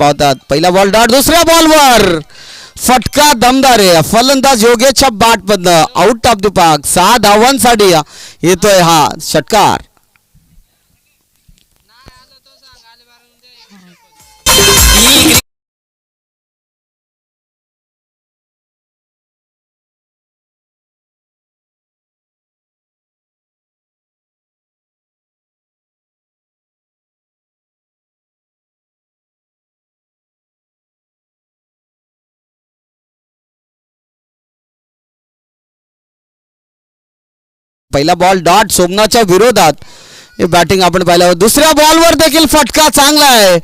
पाहतात. पहिला ball dot, दुसऱ्या बॉलवर फटका दमदार आहे. फलंदाज योगेशच्या बॅटमधनं आउट ऑफ द पार्क. 6 धावांसाठी येतोय हा षटकार. पहिला बॉल डॉट सोमनाथच्या विरोधात बॅटिंग आपण पाहिलं. दुसऱ्या बॉलवर देखील फटका चांगला आहे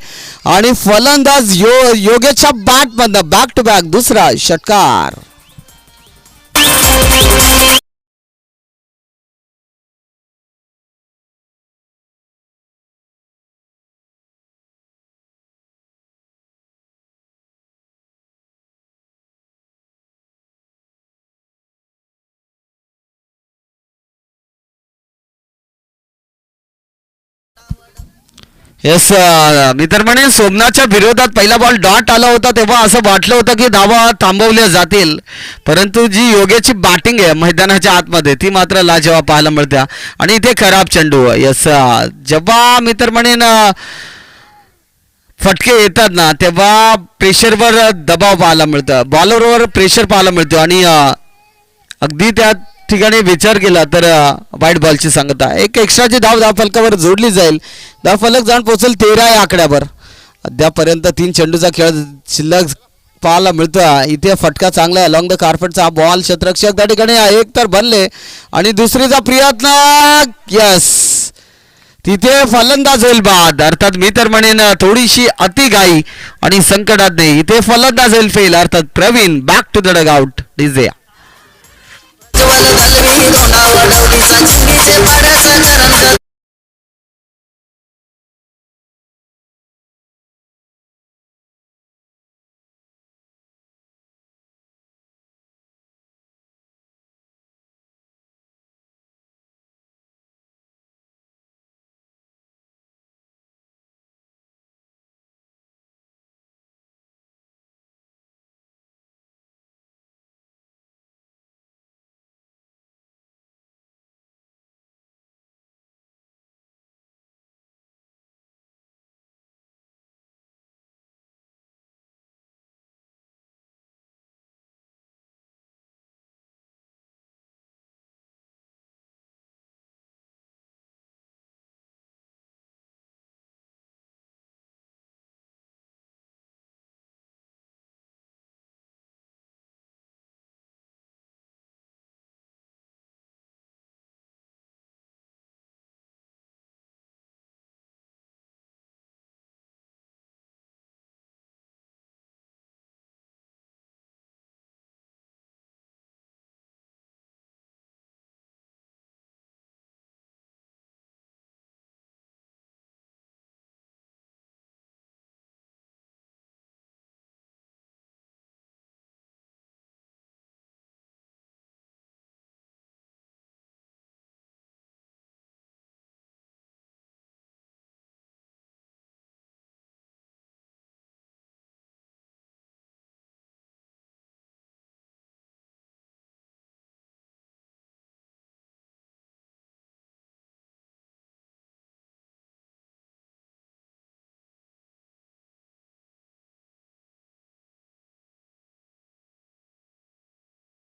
आणि फलंदाज योगेशच्या बॅटमधनं बॅक टू बॅक दुसरा षटकार. येस मित्र म्हणे सोमनाथच्या विरोधात पहिला बॉल डॉट आला होता तेव्हा असं वाटलं होतं की धावा थांबवल्या जातील, परंतु जी योगेशची बॅटिंग आहे मैदानाच्या आतमध्ये ती मात्र लाजवाब पाहायला मिळते आणि इथे खराब चेंडू. येस जेव्हा मित्र म्हणेन फटके येतात ना तेव्हा प्रेशरवर दबाव पाहायला मिळतं, बॉलरवर प्रेशर पाहायला मिळतो आणि अगदी त्या ठिकाणी विचार केला तर वाईट बॉलची सांगता. एक एक्स्ट्राची धाव धावफलकावर जोडली जाईल. धावफलक जाऊन पोहोचेल 13 या आकड्यावर. अद्यापर्यंत 3 चेंडूचा खेळ शिल्लक पाहायला मिळतो. इथे फटका चांगला आहे अलॉंग द कार्पेटचा बॉल. क्षेत्ररक्षक त्या ठिकाणी एक तर बनले आणि दुसरीचा प्रयत्न. यस तिथे फलंदाज होईल बाद. अर्थात मी तर म्हणेन थोडीशी अतिघाई आणि संकटात नाही. इथे फलंदाज होईल फेल. अर्थात Praveen back to the dugout. DJ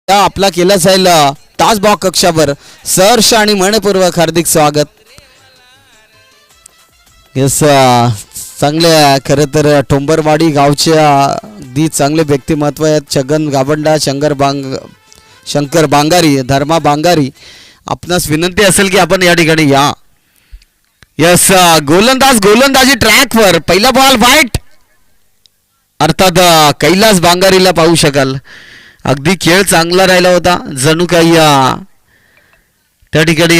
आपला केला जाईल तासबॉक्स कक्षावर. सहर्ष आणि मनपूर्वक हार्दिक स्वागत. येस चांगले खरं तर टोंबरवाडी गावचे अगदी चांगले व्यक्तिमत्व आहेत. छगन गावंडा, शंकर बांगारी, धर्मा बांगारी. आपणास विनंती असेल की आपण या ठिकाणी या. यस गोलंदाजी ट्रॅकवर. पहिला बॉल वाईट. अर्थात कैलास बांगारीला पाहू शकाल. अगदी खेळ चांगला राहिला होता. जणू काही त्या ठिकाणी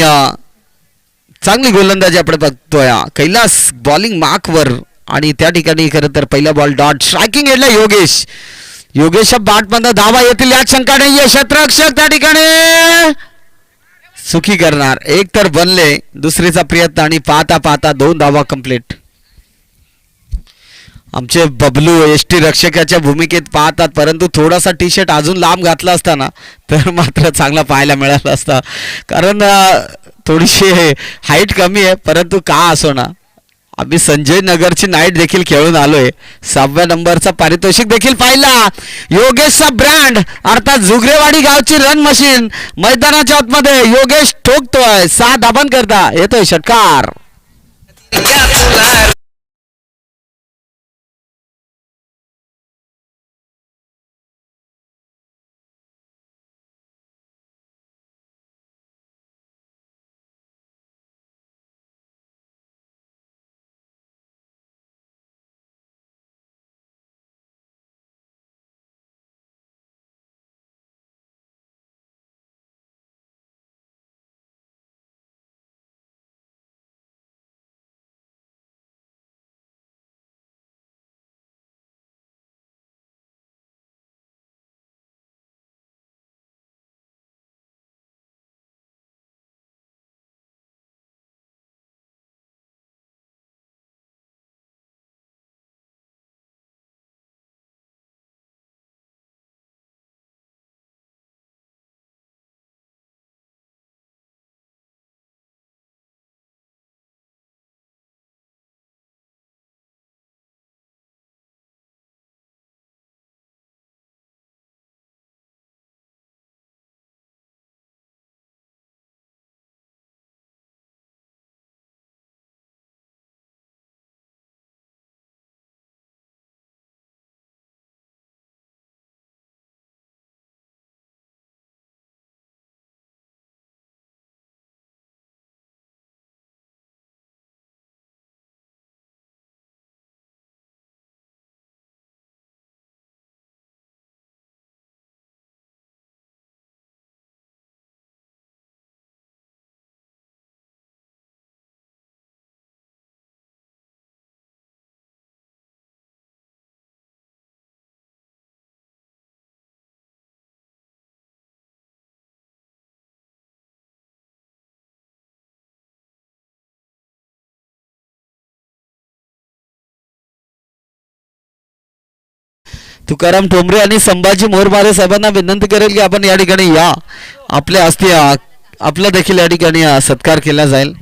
चांगली गोलंदाजी आपण बघतोय. कैलास बॉलिंग मार्कवर आणि त्या ठिकाणी खरं तर पहिला बॉल डॉट. स्ट्रायकिंग एंडला योगेशच्या बॅटमधनं धावा येतील यात शंका नाहीये. क्षेत्ररक्षक त्या ठिकाणी सुखी करणार. एक तर बनले, दुसरीचा प्रयत्न आणि पाहता पाहता 2 धावा कंप्लीट. आमचे बबलू एस टी रक्षकाच्या भूमिकेत पाहतात, परंतु थोडासा टी शर्ट अजून लांब घातला असताना तर मात्र चांगला पाहायला मिळाला असता. कारण थोडीशी हाईट कमी आहे, परंतु का असो ना, आम्ही संजय नगरची नाईट देखील खेळून आलोय. 6व्या नंबरचा पारितोषिक देखील पाहिला. योगेशचा ब्रँड अर्थात जुगरेवाडी गावची रन मशीन मैदानाच्या आतमध्ये योगेश ठोकतोय. 6 धाबन करता येतोय षटकार. तुकाराम ठोंबरे आणि संभाजी मोरबारे साहेबांना विनंती करेल की आपण या ठिकाणी या. आपल्या हस्ते आपला देखील या ठिकाणी सत्कार केला जाईल.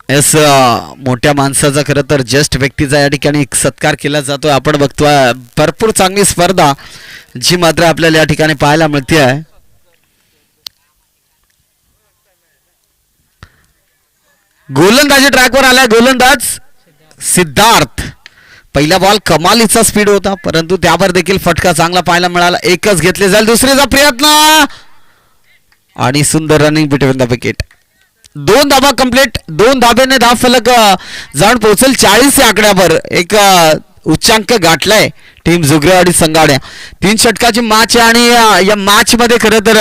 एस मोठ्या माणसाचा खरं तर ज्येष्ठ व्यक्तीचा या ठिकाणी सत्कार केला जातोय. आपण बघतोय भरपूर चांगली स्पर्धा जी मात्र आपल्याला या ठिकाणी पाहायला मिळते आहे. गोलंदाजी ट्रॅकवर आलाय गोलंदाज सिद्धार्थ. पहिला बॉल कमालीचा स्पीड होता, परंतु त्यावर देखील फटका चांगला पाहायला मिळाला. एकच घेतले जाईल, दुसरीचा प्रयत्न आणि सुंदर running between the wicket. 2 dhaba complete. 2 धाब्याने धाव फलक जाऊन पोहोचेल 40 या आकड्यावर. एक उच्चांक गाठलाय टीम जुगरेवाडी संघाड्या. 3 षटकाची मॅच आहे आणि या मॅच मध्ये खरं तर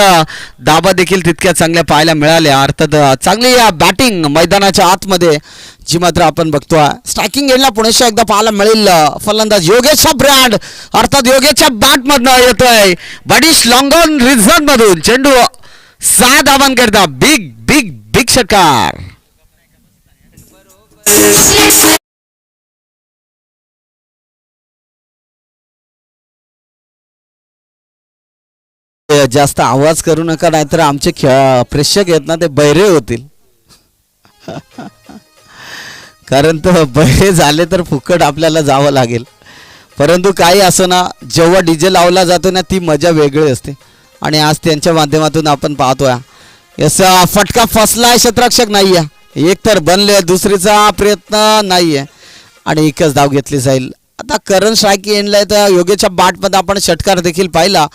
धाबा देखील तितक्या चांगल्या पाहायला मिळाल्या. अर्थात चांगली बॅटिंग मैदानाच्या आतमध्ये जी मात्र आपण बघतोय. स्ट्रायकिंग एंडला पुन्हा एकदा पाहायला मिळेल फलंदाज योगेशचा ब्रँड अर्थात योगेशच्या बॅट मधनं येतोय बडीश लॉंग ऑन रिझन मधून चेंडू 6 धावांकरता करता बिग बिग बिग षटकार. जास्त आवाज करू नका, नाहीतर आमचे प्रेक्षक आहेत ना ते बहिरे होतील. कारण तो बहिरे झाले तर फुकट आपल्याला जावं लागेल. परंतु काही असो ना, जेव्हा डीजे लावला जातो ना ती मजा वेगळी असते आणि आज त्यांच्या माध्यमातून आपण पाहतोय. याचा फटका फसलाय, क्षेत्ररक्षक नाहीये. एक तर बनले, दुसरीचा प्रयत्न नाहीये आणि एकच धाव घेतली जाईल. आता करण स्ट्राईक एंडला तर योगेशच्या बॅटमध्ये आपण षटकार देखील पाहिला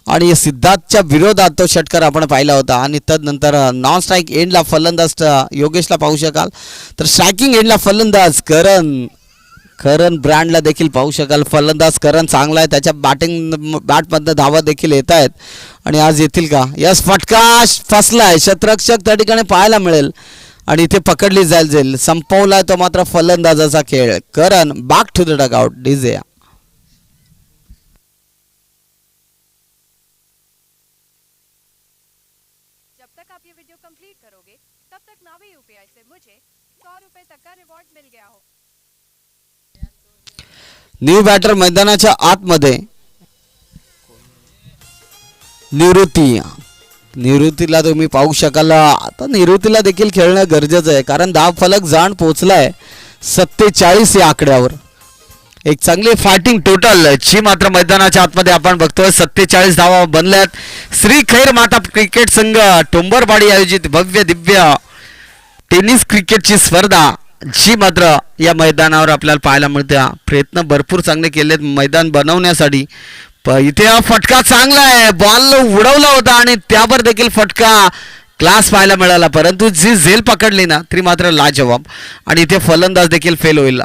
आणि सिद्धार्थच्या विरोधात तो षटकार आपण पाहिला होता. आणि तदनंतर नॉन स्ट्राईक एंडला फलंदाज योगेशला पाहू शकाल, तर स्ट्रायकिंग एंडला फलंदाज करण ब्रँडला देखील पाहू शकाल. फलंदाज करण चांगला आहे, त्याच्या बॅटमधनं धावा देखील येत आहेत आणि आज येतील का. यस, फटका फसलाय, क्षेत्ररक्षक त्या ठिकाणी पाहायला मिळेल आणि इथे पकडली जाईल. संपवलाय तो मात्र फलंदाजाचा खेळ. Karan back to the dugout. DJ जब तक आप ये वीडियो कंप्लीट करोगे तब तक नावे यूपीआई से मुझे 100 रुपए न्यू बॅटर मैदानाच्या आतमध्ये निवृत्तीला तुम्ही पाहू शकाल. आता निवृत्तीला देखील खेळणं गरजेचं आहे कारण धाव फलक जाण पोहोचलाय 47 या आकड्यावर. एक चांगली फायटिंग टोटल ची मात्र मैदानाच्या आतमध्ये आपण बघतोय. 47 धावा बनल्यात. श्री खैर माता क्रिकेट संघ टोंबरवाडी आयोजित भव्य दिव्य टेनिस क्रिकेटची स्पर्धा जी मात्र या मैदानावर आपल्याला पाहायला मिळते. प्रयत्न भरपूर चांगले केलेत मैदान बनवण्यासाठी. इथे हा फटका चांगला आहे. बॉल उडवला होता आणि त्यावर देखील फटका क्लास पाहायला मिळाला परंतु जी झेल पकडली ना ती मात्र लाजवाब. आणि इथे फलंदाज देखील फेल होईल.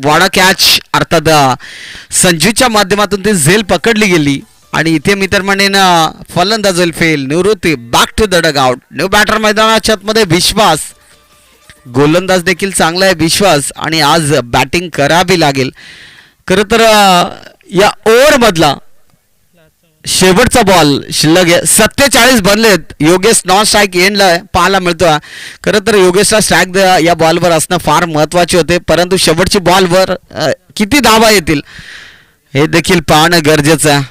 वाडा कॅच अर्थात संजूच्या माध्यमातून ती झेल पकडली गेली आणि इथे मी तर म्हणेन फलंदाज होईल fail. Nivrutti back to the dugout. New batter मैदानाच्या आतमध्ये विश्वास. गोलंदाज देखील चांगला आहे विश्वास आणि आज बॅटिंग करावी लागेल. खरं तर या ओव्हरमधला शेवटचा बॉल शिल्लक आहे. 47 बनलेत. योगेश नॉन स्ट्राईक एंडला पाहायला मिळतोय. खरं तर योगेशला स्ट्राईक या बॉलवर असणं फार महत्त्वाचे होते परंतु शेवटची बॉलवर किती धावा येतील हे देखील पाहणं गरजेचं आहे.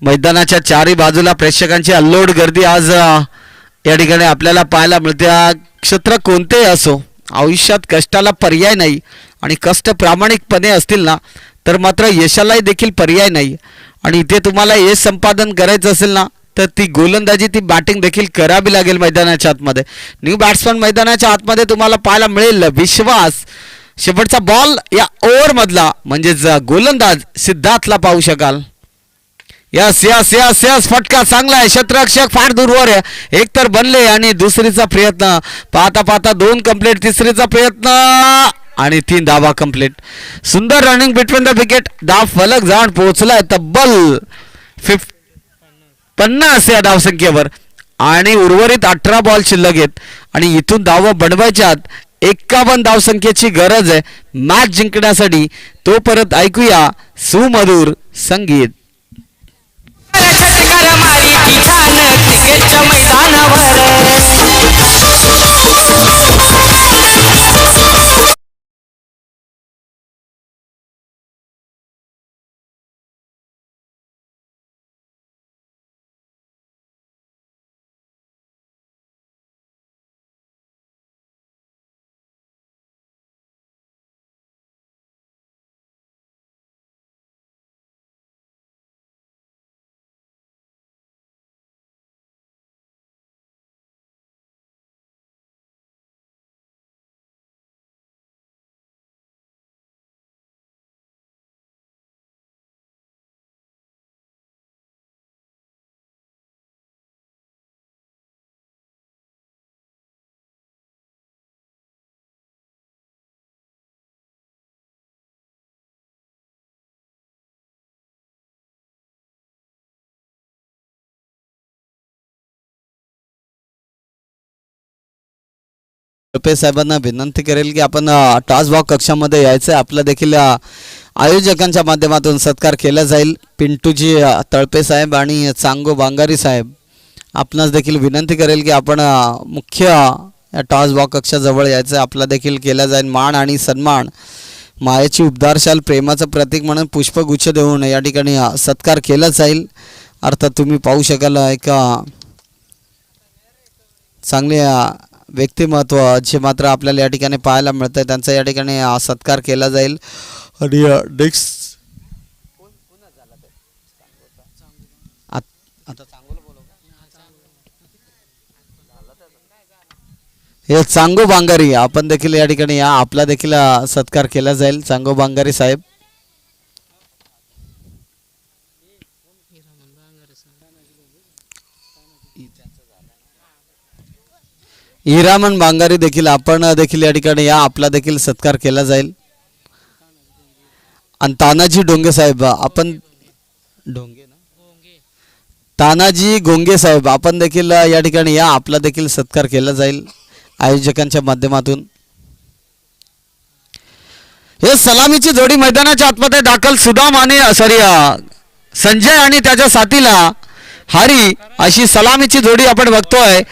मैदानाच्या चारही बाजूला प्रेक्षकांची अल्लोड गर्दी आज या ठिकाणी आपल्याला पाहायला मिळते. क्षेत्र कोणतेही असो आयुष्यात कष्टाला पर्याय नाही आणि कष्ट प्रामाणिकपणे असतील ना तर मात्र यशालाही देखील पर्याय नाही. आणि इथे तुम्हाला यश संपादन करायचं असेल ना तर ती गोलंदाजी ती बॅटिंग देखील करावी लागेल मैदानाच्या आतमध्ये. न्यू बॅट्समन मैदानाच्या आतमध्ये तुम्हाला पाहायला मिळेल विश्वास. शेवटचा बॉल या ओव्हरमधला म्हणजेच गोलंदाज सिद्धार्थला पाहू शकाल. यस यस यस यस फटका चांगला आहे. क्षेत्ररक्षक फार दूरवर आहे. एक तर बनले आणि दुसरीचा प्रयत्न पाहता पाहता 2 कंप्लीट. तिसरीचा प्रयत्न आणि 3 धावा कंप्लीट. सुंदर रनिंग बिटवीन द विकेट. धाव फलक जाण पोहोचलाय तब्बल 50 या धावसंख्येवर आणि उर्वरित 18 बॉल शिल्लक आहेत आणि इथून धावा बनवायच्यात 51 धावसंख्येची गरज आहे मॅच जिंकण्यासाठी. तो परत ऐकूया सुमधुर संगीत. तळपे साहेबांना विनंती करेल की आपण टॉस बॉक्स कक्षामध्ये यायचं आहे. आपला देखील आयोजकांच्या माध्यमातून सत्कार केला जाईल. पिंटूजी तळपे साहेब आणि चांगो बांगारी साहेब आपणास देखील विनंती करेल की आपण मुख्य टॉस बॉक्स कक्षाजवळ यायचं आहे. आपला देखील केला जाईल मान आणि सन्मान. मायेची उबदारशाल प्रेमाचं प्रतीक म्हणून पुष्पगुच्छ देऊन या ठिकाणी सत्कार केला जाईल. अर्थात तुम्ही पाहू शकाल एक चांगले व्यक्तिमत्व जे मात्र आपल्याला या ठिकाणी पाहायला मिळतं त्यांचा या ठिकाणी सत्कार केला जाईल. आणि नेक्स्ट हे चांगो बांगारी आपण देखील या ठिकाणी या आपला देखील सत्कार केला जाईल. चांगो बांगारी साहेब हिरामन बांगारी देखील आपण देखील या ठिकाणी या आपला देखील सत्कार केला जाईल. आणि तानाजी डोंगे साहेब आपण तानाजी गोंगे साहेब आपण देखील या ठिकाणी या आपला देखील सत्कार केला जाईल आयोजकांच्या माध्यमातून. हे सलामीची जोडी मैदानाच्या आतमध्ये दाखल. सुदाम आणि संजय आणि त्याच्या साथीला हरी अशी सलामीची जोडी आपण बघतोय.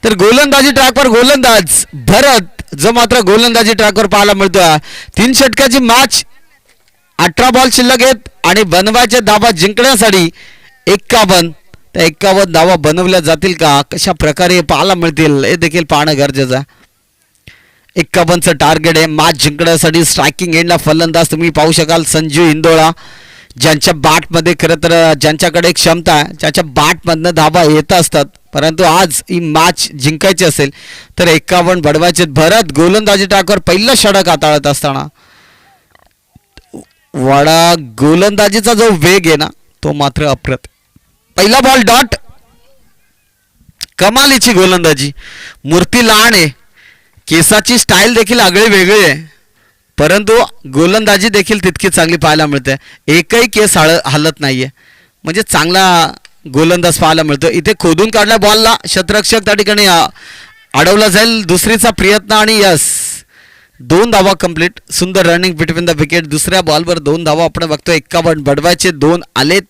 तर गोलंदाजी ट्रॅकवर गोलंदाज भरत जो मात्र गोलंदाजी ट्रॅकवर पाहायला मिळतोय. 3 षटकाची मॅच, 18 बॉल शिल्लक आहेत आणि बनवायचे धावा जिंकण्यासाठी 51. त्या 51 धावा बनवल्या जातील का, कशा प्रकारे पाहायला मिळतील हे देखील पाहणं गरजेचं आहे. 51चं टार्गेट आहे मॅच जिंकण्यासाठी. स्ट्रायकिंग एंडला फलंदाज तुम्ही पाहू शकाल संजू इंदोळा, ज्यांच्या बॅटमध्ये खरं तर ज्यांच्याकडे क्षमता आहे, ज्यांच्या बॅटमधनं धावा येत असतात. परंतु आज ही मॅच जिंकायची असेल तर 51 बडवायचे. भरत गोलंदाजी ट्रॅकवर पहिलं षटक हाताळत असताना वडा गोलंदाजीचा जो वेग आहे ना तो मात्र अप्रत. पहिला बॉल डॉट. कमालीची गोलंदाजी. मूर्ती लहान आहे, केसाची स्टाईल देखील आगळी वेगळी आहे, परंतु गोलंदाजी देखील तितकी चांगली पाहायला मिळते. एकही केस हलत नाहीये, म्हणजे चांगला गोलंदाज पाहायला मिळतो. इथे खोदून काढल्या बॉलला क्षेत्ररक्षक त्या ठिकाणी अडवला जाईल. दुसरीचा प्रयत्न आणि यस 2 धावा कंप्लीट. सुंदर रनिंग बिटवीन द विकेट. दुसऱ्या बॉलवर 2 धावा आपण बघतो. 51 बडवायचे 2 आलेत.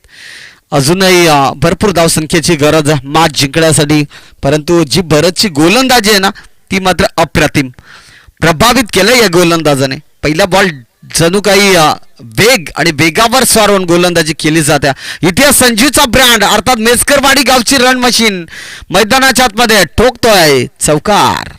अजूनही भरपूर धावसंख्येची गरज आहे मॅच जिंकण्यासाठी, परंतु जी भरतची गोलंदाजी आहे ना ती मात्र अप्रतिम. प्रभावित केलं या गोलंदाजाने. पहिला बॉल जणू काही वेग आणि वेगावर स्वार होऊन गोलंदाजी केली जाते. इथे संजूचा ब्रँड अर्थात मेस्करवाडी गावची रन मशीन मैदानाच्या आतमध्ये ठोकतोय चौकार.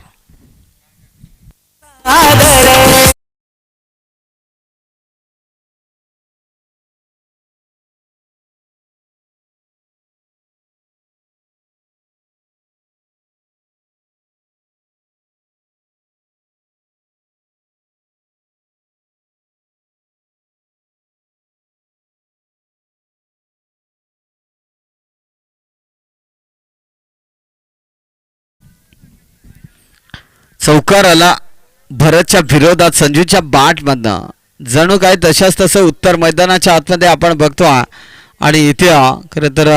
चौकार आला भरतच्या विरोधात संजूच्या बॅटमधनं. जणू काय तशाच तसं उत्तर मैदानाच्या आतमध्ये आपण बघतो. आणि इथे खरं तर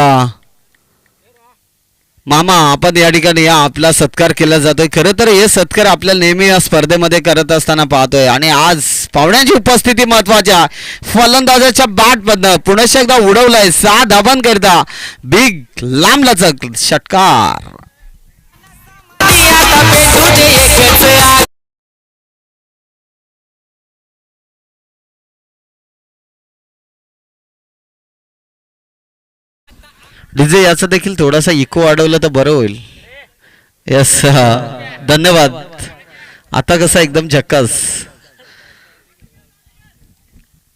मामा आपण या ठिकाणी आपला सत्कार केला जातोय. खरं तर हे सत्कार आपल्याला नेहमी या स्पर्धेमध्ये करत असताना पाहतोय आणि आज पाहुण्यांची उपस्थिती महत्वाच्या. फलंदाजाच्या बॅटमधनं पुन्हा एकदा उडवलाय 6 धावांकरिता बिग लांबलचक षटकार. डीजे याचा देखील थोडासा इको वाढवलं तर बरं होईल. यस धन्यवाद. आता कसा एकदम झक्कास.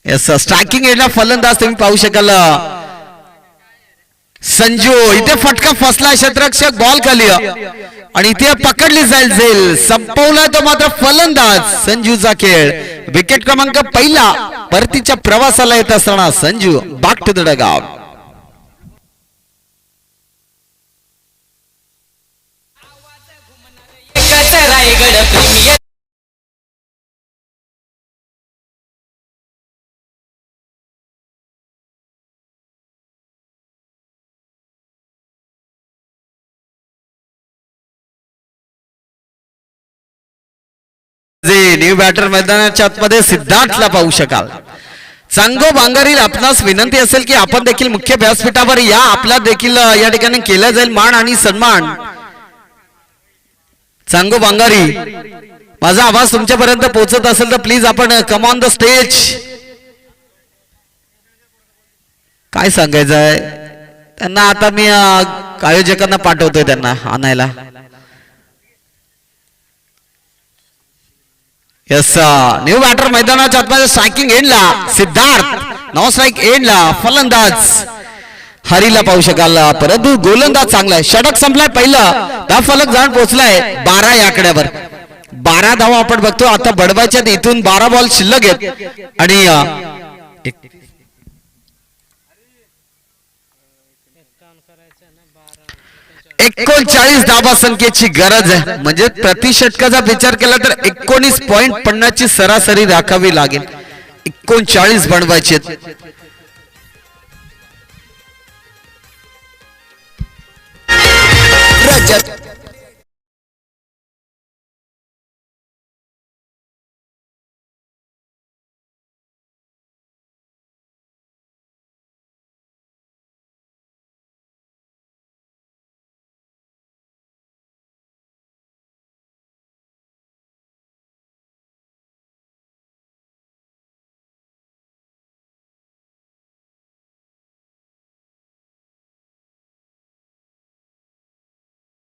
यस स्ट्रायकिंग एंडला फलंदाज तुम्ही पाहू शकाल संजू. इथे फटका फसला, क्षेत्ररक्षक बॉल खाली आणि इथे पकडली जाईल. संपवला तो मात्र फलंदाज संजूचा खेळ. विकेट क्रमांक पहिला. परतीच्या प्रवासाला येत असताना Sanju back to the dugout. New batter मैदानाच्या आतमध्ये सिद्धार्थला पाहू शकाल. चांगो बांगारील आपणास विनंती असेल की आपण देखील मुख्य व्यासपीठावर या. आपला देखील या ठिकाणी केला जाईल मान आणि सन्मान. चांगो बांगारी माझा आवाज तुमच्यापर्यंत पोहोचत असेल तर प्लीज आपण कम ऑन द स्टेज. काय सांगायचं आहे त्यांना आता मी आयोजकांना पाठवतोय त्यांना आणायला. यस न्यू बॅटर मैदानाच्या आतमध्ये स्ट्रायकिंग एंडला सिद्धार्थ. नॉन स्ट्राइक एंडला फलंदाज हरीला पाहू शकाल. परंतु गोलंदाज चांगला आहे. षटक संपलाय पहिलं. दहा फलक जाऊन पोहोचलाय 12 या आकड्यावर. 12 धावा आपण बघतो. आता बडवायच्या इथून 12 बॉल शिल्लक आहेत आणि 39 धावा संख्येची गरज आहे. म्हणजे प्रति षटकाचा विचार केला तर 19.50 ची सरासरी राखावी लागेल. 39 बनवायचे.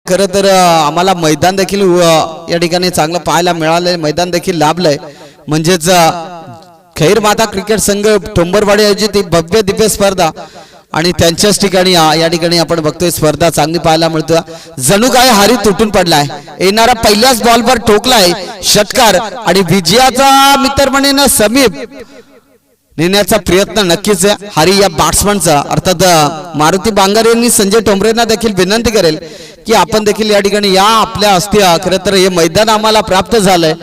खरं तर आम्हाला मैदान देखील या ठिकाणी चांगलं पाहायला मिळालंय, मैदान देखील लाभलंय. म्हणजेच खैर माता क्रिकेट संघ टोंबरवाडी आयोजित ही भव्य दिव्य स्पर्धा आणि त्यांच्याच ठिकाणी या ठिकाणी आपण बघतोय स्पर्धा चांगली पाहायला मिळतो. जणू काय हारी तुटून पडलाय, येणारा पहिल्याच बॉलवर ठोकलाय षटकार आणि विजयाचा मित्र म्हणेन समीप नेण्याचा प्रयत्न नक्कीच आहे हारी या बॅट्समनचा. अर्थात मारुती बांगारे यांनी संजय टोंबरेंना देखील विनंती करेल की आपण देखील या ठिकाणी या आपल्या असत्या. खरं तर हे मैदान आम्हाला प्राप्त झालंय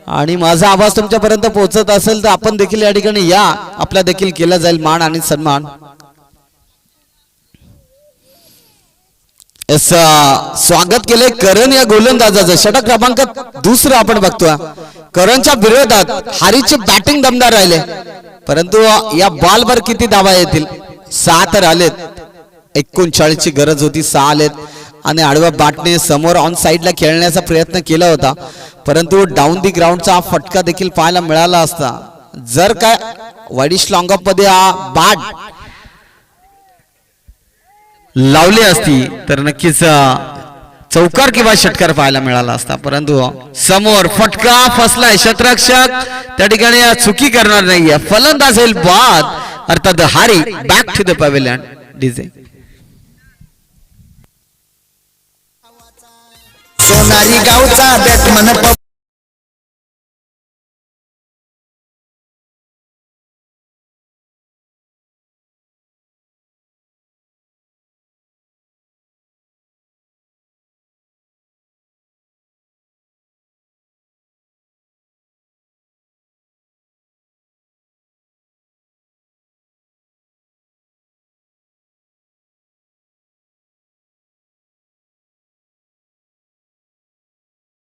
आणि माझा आवाज तुमच्यापर्यंत पोहोचत असेल तर आपण देखील या ठिकाणी या, आपला देखील केला जाईल मान आणि सन्मान. स्वागत केले करण या गोलंदाजाचं. षटक क्रमांक दुसरा आपण बघतोय. करणच्या विरोधात हारीची बॅटिंग दमदार राहिले, परंतु या बॉलवर किती धावा येतील? 6 तर आलेत. 39 ची गरज होती, 6 आलेत आणि आडव्या बॅटने समोर ऑन साइडला खेळण्याचा प्रयत्न केला होता, परंतु डाऊन दी ग्राउंडचा फटका देखील पाहायला मिळाला असता. जर काय वाईडिश लॉंग ऑफ मध्ये हा बॅट लावली असती तर नक्कीच चौकार किंवा षटकार पाहायला मिळाला असता, परंतु समोर फटका फसलाय. क्षेत्ररक्षक त्या ठिकाणी चुकी करणार नाहीये. फलंदाज होईल बाद, अर्थात Hari back to the pavilion. DJ Sonari गावचा बॅटमन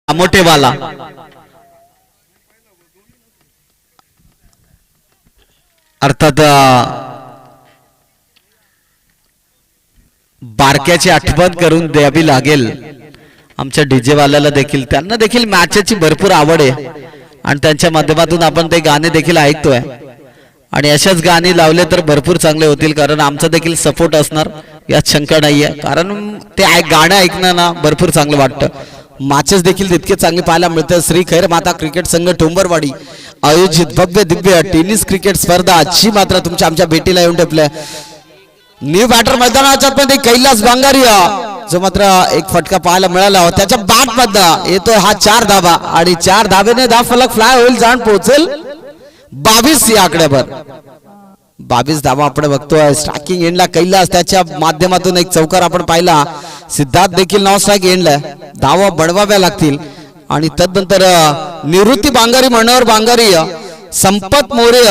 मोठेवाला अर्थात बारक्याची आठवण करून द्यावी लागेल आमच्या डीजे वाल्याला देखील. त्यांना देखील मॅचची भरपूर आवड आहे आणि त्यांच्या माध्यमातून आपण ते गाणे देखील ऐकतोय आणि अशाच गाणी लावले तर भरपूर चांगले होतील, कारण आमचा देखील सपोर्ट असणार यात शंका नाहीये. कारण ते गाणं ऐकणं ना भरपूर चांगलं वाटतं. मॅचेस देखील तितके चांगले पाहायला मिळतात. श्री खैर माता क्रिकेट संघ टोंबरवाडी आयोजित भव्य दिव्य टेनिस क्रिकेट स्पर्धा आजची मात्र तुमच्या आमच्या भेटीला येऊन ठेपल्या. न्यू बॅटर मैदानाच्या मध्ये कैलास बांगारी जो मात्र एक फटका पाहायला मिळाला, त्याच्या बॅट मध्ये येतोय हा 4 धावा आणि 4 धावेने धाव फलक फ्लाय होईल, जाण पोहोचेल 22 या आकड्यावर. 22 धावा आपण बघतोय. स्ट्रायकिंग एंडला कैलास, त्याच्या माध्यमातून एक चौकार आपण पाहिला. सिद्धार्थ देखील नॉन स्ट्राईक एंडला. धावा बनवाव्या लागतील आणि तदनंतर निवृत्ती बांगारी, मनोहर बांगारी, संपत मोरे,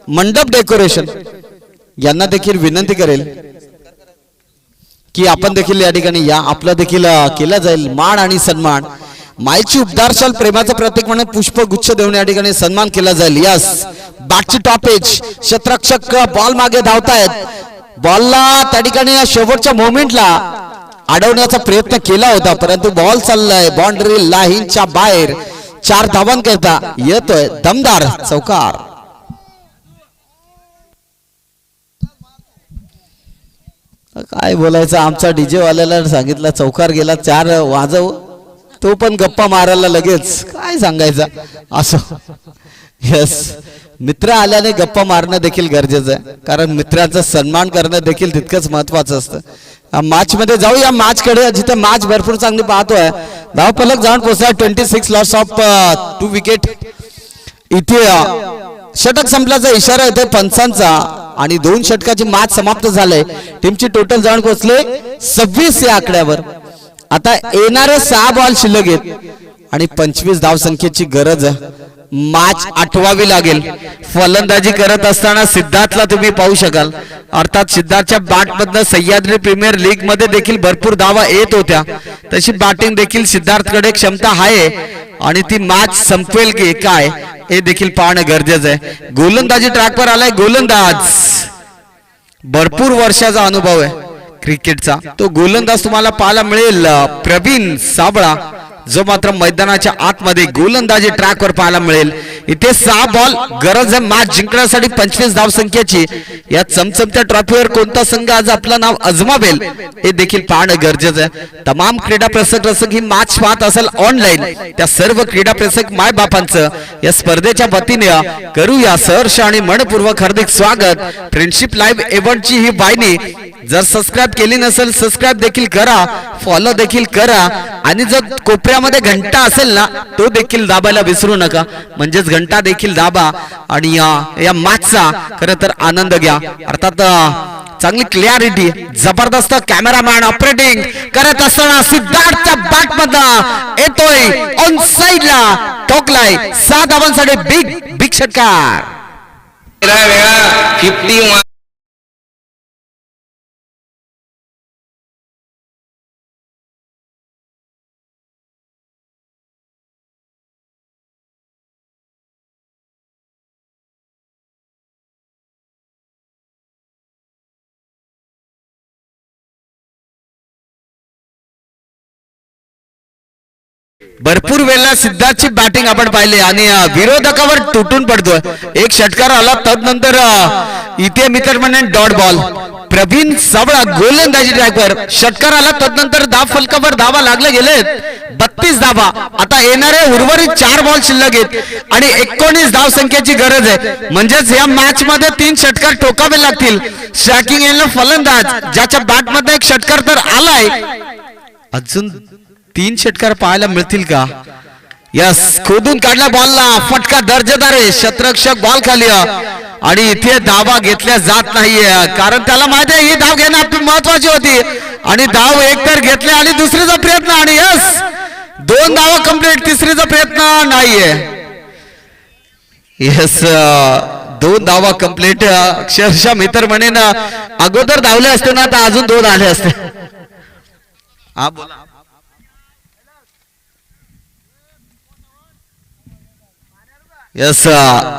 मंडप डेकोरेशन यांना देखील विनंती करेल की आपण देखील या ठिकाणी या, आपला देखील केला जाईल मान आणि सन्मान. मायची उबदारशाल प्रेमाचं प्रतीक म्हणून पुष्पगुच्छ देऊन या ठिकाणी सन्मान केला जाईल. यस, बॅटची टॉपेज. क्षेत्ररक्षक बॉल मागे धावतायत. बॉलला त्या ठिकाणी शेवटच्या मोमेंटला अडवण्याचा प्रयत्न केला होता, परंतु बॉल चाललाय बाउंड्री लाईनच्या बाहेर. 4 धावांकरता येतोय दमदार चौकार. काय बोलायचं, आमचा डीजे वाल्याला सांगितलं चौकार गेला, 4 वाजव, तो पण गप्पा मारायला लगेच. काय सांगायचं असं. यस, मित्र आल्याने गप्पा मारणं देखील गरजेचं आहे, कारण मित्राचा सन्मान करणं देखील तितकंच महत्वाचं असतं. मॅच मध्ये जाऊ या मॅच कडे, जिथे मॅच भरपूर चांगली पाहतोय. धाव फलक जाऊन पोहोचला 26 लॉस ऑफ 2 विकेट. इथे षटक संपल्याचा इशारा येतोय पंचांचा आणि 2 षटकाची मॅच समाप्त झाले. टीमची टोटल जाऊन पोहोचले 26 या आकड्यावर. आता येणारे 6 बॉल शिल्लक आहेत आणि 25 धाव संख्येची गरज आहे. मॅच आठवावी लागेल. फलंदाजी करत असताना सिद्धार्थला तुम्ही पाहू शकाल, अर्थात सिद्धार्थच्या बॅट मधनं सह्याद्री प्रीमियर लीग मध्ये देखील भरपूर धावा येत होत्या, तशी बॅटिंग देखील सिद्धार्थकडे क्षमता आहे आणि ती मॅच संपवेल की काय हे देखील पाहणं गरजेचं आहे. गोलंदाजी ट्रॅकवर आलाय गोलंदाज. भरपूर वर्षाचा अनुभव आहे क्रिकेटचा तो गोलंदाज तुम्हाला पाहायला मिळेल प्रवीण साबळा. जो मात्र मैदानाच्या आतमध्ये गोलंदाजी ट्रॅकवर पाहायला मिळेल. इथे 6 बॉल गरज आहे मॅच जिंकण्यासाठी 25 धाव संख्येची. या चमचमत्या ट्रॉफीवर कोणता संघ आज आपलं नाव अजमावेल हे देखील पाहणं गरजेचं आहे. तमाम क्रीडा रसक ही मॅच पाहत असेल ऑनलाईन, त्या सर्व क्रीडा प्रेक्षक माय बापांचं या स्पर्धेच्या वतीने करूया सहर्ष आणि मनपूर्वक हार्दिक स्वागत. फ्रेंडशिप लाईव्ह इव्हेंटची ही वाहिनी जर सबस्क्राइब केली नसेल सबस्क्राइब देखील करा, फॉलो देखील करा आणि जर कोपऱ्यामध्ये घंटा असेल ना तो देखील दाबायला विसरू नका. म्हणजेच घंटा देखील दाबा आणि या मॅचचा खरं तर आनंद घ्या. अर्थात चांगली क्लिअरिटी जबरदस्त कॅमेरामॅन ऑपरेटिंग करत असताना सिद्धार्थच्या बॅट मधला येतोय ऑन साइडला ठोकलाय 6 धावांसाठी बिग बिग षटकार. 50 भरपूर वेळेला सिद्धार्थची बॅटिंग आपण पाहिली आणि विरोधकावर तुटून पडतोय. एक षटकार आला तदनंतर इथे मित्र म्हणणे डॉट बॉल. प्रवीण सावळा गोलंदाजी ट्रॅकवर षटकार आला तदनंतर धाव फलकावर धावा लागले गेलेत 32 धावा. आता येणारे उर्वरित 4 बॉल शिल्लक आहेत आणि 19 धाव संख्येची गरज आहे. म्हणजेच या मॅच मध्ये 3 षटकार ठोकावे लागतील. शॅकिंग येईल फलंदाज ज्याच्या बॅट मध्ये एक षटकार तर आलाय. अजून 3 षटकार पाहायला मिळतील का? यस, खोदून काढला बॉलला फटका दर्जेदार आहे. क्षेत्ररक्षक बॉल खाली आणि इथे धावा घेतल्या जात नाहीये कारण त्याला माहिती आहे ही धाव घेणं आपली महत्वाची होती आणि धाव एक तर घेतले आणि दुसरीचा प्रयत्न आणि यस 2 धावा कंप्लीट. तिसरीचा प्रयत्न नाहीये. यस 2 धावा कंप्लीट. अक्षरशः मित्र म्हणेन अगोदर धावले असते ना तर अजून 2 आले असते. हा बोला. यस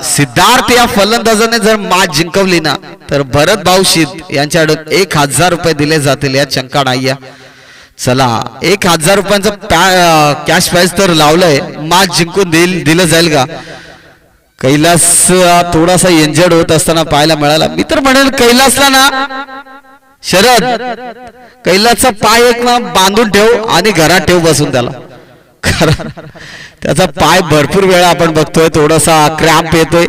सिद्धार्थ या फलंदाजाने जर मॅच जिंकवली ना तर भरत भाऊशीत यांच्याकडून 1000 रुपये दिले जातील. या शंका नाहीये. चला 1000 रुपयांचं कॅश प्राइज तर लावलंय. मॅच जिंकून दिलं जाईल का? कैलास थोडासा इंजर्ड होत असताना पाहायला मिळाला. मी तर म्हणेल कैलासला ना शरद कैलासचा पाय एक ना बांधून ठेव आणि घरात ठेव बसून त्याला. त्याचा पाय भरपूर वेळा आपण बघतोय थोडासा क्रॅम्प येतोय.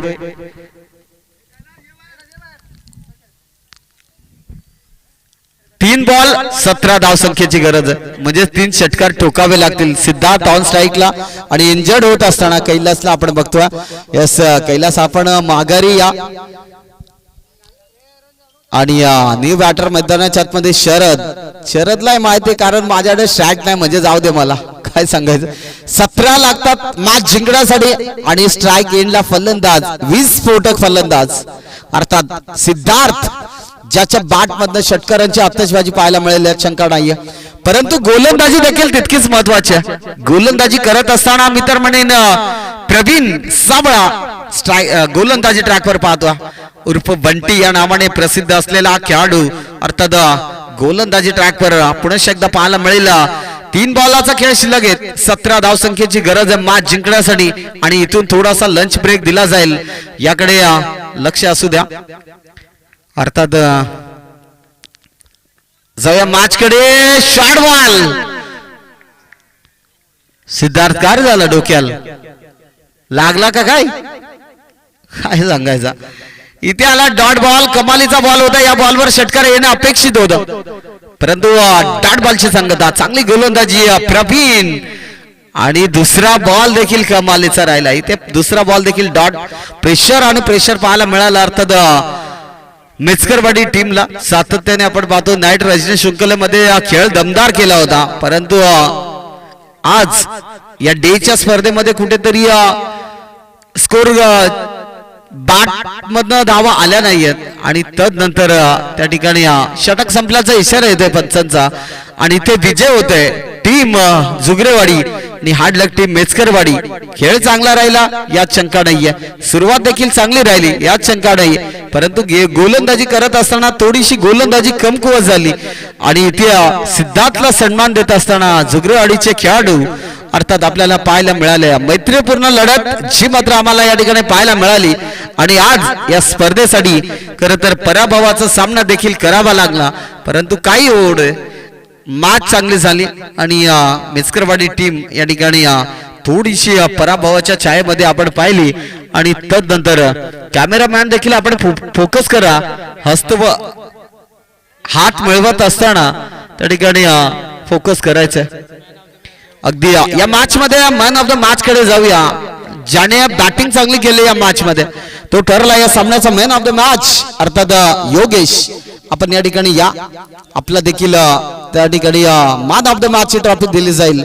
तीन बॉल 17 धाव संख्येची गरज आहे. म्हणजे 3 षटकार ठोकावे लागतील. सिद्धार्थ ऑन स्ट्राईकला आणि इंजर्ड होत असताना कैलासला आपण बघतोय. यस कैलास आपण माघारी या आणि न्यू बॅटर मैदानाच्या आतमध्ये शरदला माहिती कारण माझ्याकडे स्ट्राईक नाही म्हणजे जाऊ दे मला काय सांगायचं. 17 लागतात मॅच जिंकण्यासाठी आणि स्ट्राईक एंडला फलंदाज 20 स्फोटक फलंदाज अर्थात सिद्धार्थ ज्याच्या बॅट मधनं षटकारांची आतषबाजी पाहायला मिळेल यात शंका नाहीये. परंतु गोलंदाजी देखील तितकीच महत्वाची आहे. गोलंदाजी करत असताना मी तर म्हणेन प्रवीण सावळा गोलंदाजी ट्रॅकवर पाहतो उर्फ बंटी या नावाने प्रसिद्ध असलेला खेळाडू अर्थात गोलंदाजी ट्रॅकवर पुन्हा एकदा पाहायला मिळेल. 3 बॉलाचा खेळ शिल्लक आहे. 17 धाव संख्येची गरज आहे मॅच जिंकण्यासाठी आणि इथून थोडासा लंच ब्रेक दिला जाईल याकडे लक्ष असू द्या. अर्थात जाऊया मॅच कडे. शॉर्ट बॉल सिद्धार्थ काय झालं डोक्याला लागला का काय सांगायचा. इथे आला डॉट बॉल. कमालीचा बॉल होता. या बॉलवर षटकार येणं अपेक्षित होतं परंतु डॉट बॉलची संगता चांगली गोलंदाजी प्रवीण आणि दुसरा बॉल देखील कमालीचा राहिला. इथे दुसरा बॉल देखील डॉट प्रेशर पाहायला मिळाला. अर्थात मेचकरवाडी टीमला सातत्याने आपण पाहतो नाईट रजनी शृंखलेमध्ये खेळ दमदार केला होता परंतु आज या डेच्या स्पर्धेमध्ये कुठेतरी स्कोर बॅट मधनं धावा आल्या नाहीयेत आणि तदनंतर त्या ठिकाणी षटक संपल्याचा इशारा येतोय पंचांचा आणि इथे विजय होतोय टीम जुगरेवाडी आणि हार्ड लक टीम मेचकरवाडी. खेळ चांगला राहिला यात शंका नाहीये. सुरुवात देखील चांगली राहिली यात शंका नाहीये परंतु गोलंदाजी करत असताना थोडीशी गोलंदाजी कमकुवत झाली आणि इथे सिद्धार्थला सन्मान देत असताना जुगरेवाडीचे खेळाडू अर्थात आपल्याला पाहायला मिळाले. मैत्रीपूर्ण लढत जी मात्र आम्हाला या ठिकाणी पाहायला मिळाली आणि आज या स्पर्धेसाठी खरं तर पराभवाचा सामना देखील करावा लागला. परंतु काही ओढ मॅच चांगली झाली आणि मेस्करवाडी टीम या ठिकाणी थोडीशी पराभवाच्या छायेमध्ये आपण पाहिली आणि तदनंतर कॅमेरामॅन देखील आपण फोकस करा. हस्त व हात मिळवत असताना त्या ठिकाणी फोकस करायचं. अगदी या मॅच मध्ये मॅन ऑफ द मॅच कडे जाऊया. ज्याने बॅटिंग चांगली केली या मॅच मध्ये तो ठरला या सामन्याचा मॅन ऑफ द मॅच अर्थात योगेश. आपण या ठिकाणी या आपला देखील त्या ठिकाणी मॅन ऑफ द मॅच ची ट्रॉफी दिली जाईल.